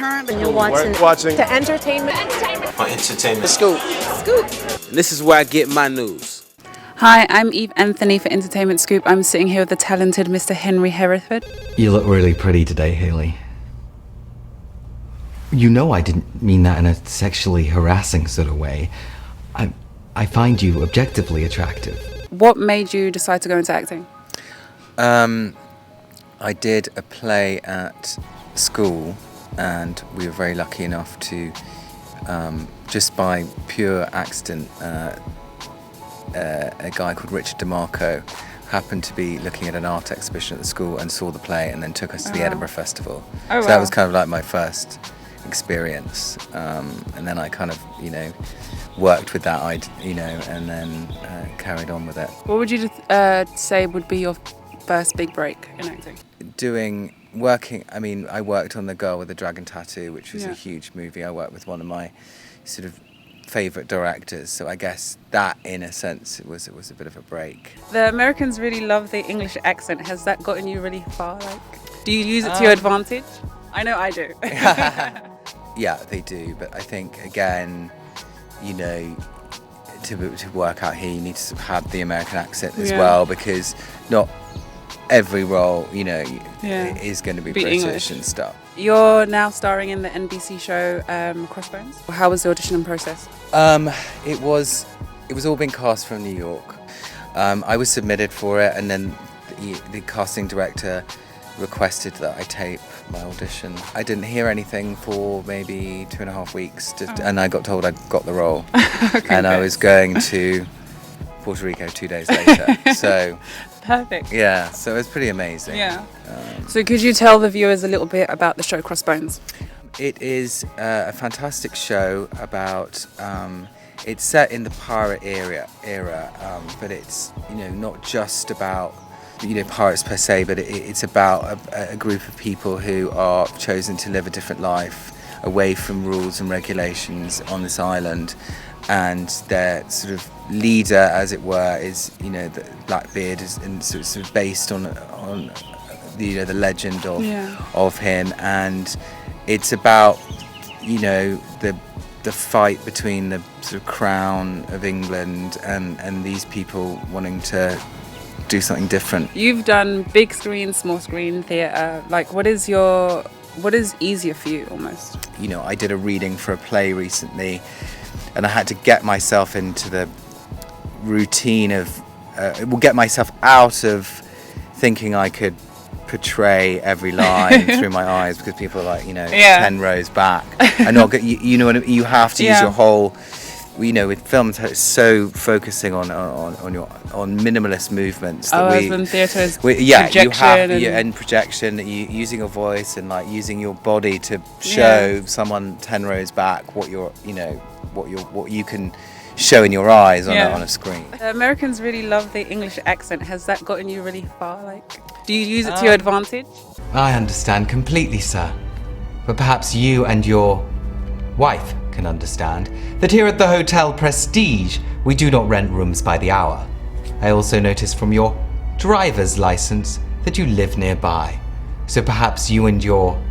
And you're watching the entertainment. My entertainment. Scoop. This is where I get my news. Hi, I'm Eve Anthony for Entertainment Scoop. I'm sitting here with the talented Mr. Henry Hereford. You look really pretty today, Haley. You know I didn't mean that in a sexually harassing sort of way. I find you objectively attractive. What made you decide to go into acting? I did a play at school, and we were very lucky enough to, just by pure accident, a guy called Richard DeMarco happened to be looking at an art exhibition at the school and saw the play and then took us to the Edinburgh Festival. Oh, so wow. that was kind of like my first experience, and then I kind of, worked with that, and then carried on with it. What would you say would be your first big break in acting? I worked on The Girl with the Dragon Tattoo, which was a huge movie. I worked with one of my sort of favourite directors, so I guess that, in a sense, it was a bit of a break. The Americans really love the English accent. Has that gotten you really far? Do you use it to your advantage? I know I do. Yeah, they do, but I think, again, to work out here, you need to have the American accent as well, because not every role, is going to be British English and stuff. You're now starring in the NBC show Crossbones. How was the auditioning process? It was all being cast from New York. I was submitted for it, and then the casting director requested that I tape my audition. I didn't hear anything for maybe 2.5 weeks, and I got told I got the role. And I was going to Puerto Rico 2 days later. So perfect. Yeah, so it was pretty amazing. Yeah. So could you tell the viewers a little bit about the show Crossbones? It is a fantastic show about, it's set in the pirate era, but it's, not just about, pirates per se, but it's about a group of people who are chosen to live a different life away from rules and regulations on this island. And their sort of leader, as it were, is the Blackbeard, and sort of based on the legend of him, and it's about the fight between the sort of crown of England and these people wanting to do something different. You've done big screen, small screen theatre. What is easier for you almost? I did a reading for a play recently, and I had to get myself into the routine of, get myself out of thinking I could portray every line through my eyes, because people are 10 rows back. And not you have to use your whole, with films it's so focusing on minimalist movements that in theatre is projection, using your voice and using your body to show someone 10 rows back what you can show in your eyes on a screen. The Americans really love the English accent. Has that gotten you really far? Do you use it to your advantage? I understand completely, sir. But perhaps you and your wife can understand that here at the Hotel Prestige, we do not rent rooms by the hour. I also noticed from your driver's license that you live nearby. So perhaps you and your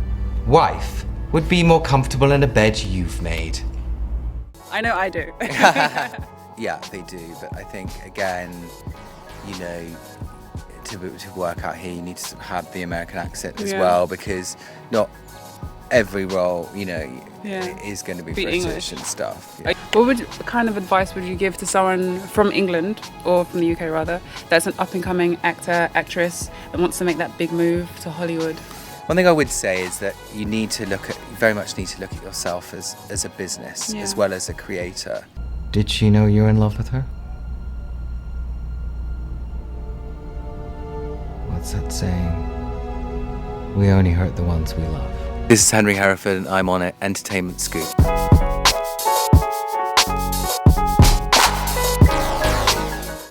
wife would be more comfortable in a bed you've made. I know I do. Yeah, they do, but I think, again, to work out here, you need to have the American accent as well, because not every role, is going to be British English and stuff. What kind of advice would you give to someone from England, or from the UK rather, that's an up-and-coming actor, actress, and wants to make that big move to Hollywood? One thing I would say is that you very much need to look at yourself as a business as well as a creator. Did she know you're in love with her? What's that saying? We only hurt the ones we love. This is Henry Hereford, and I'm on Entertainment Scoop.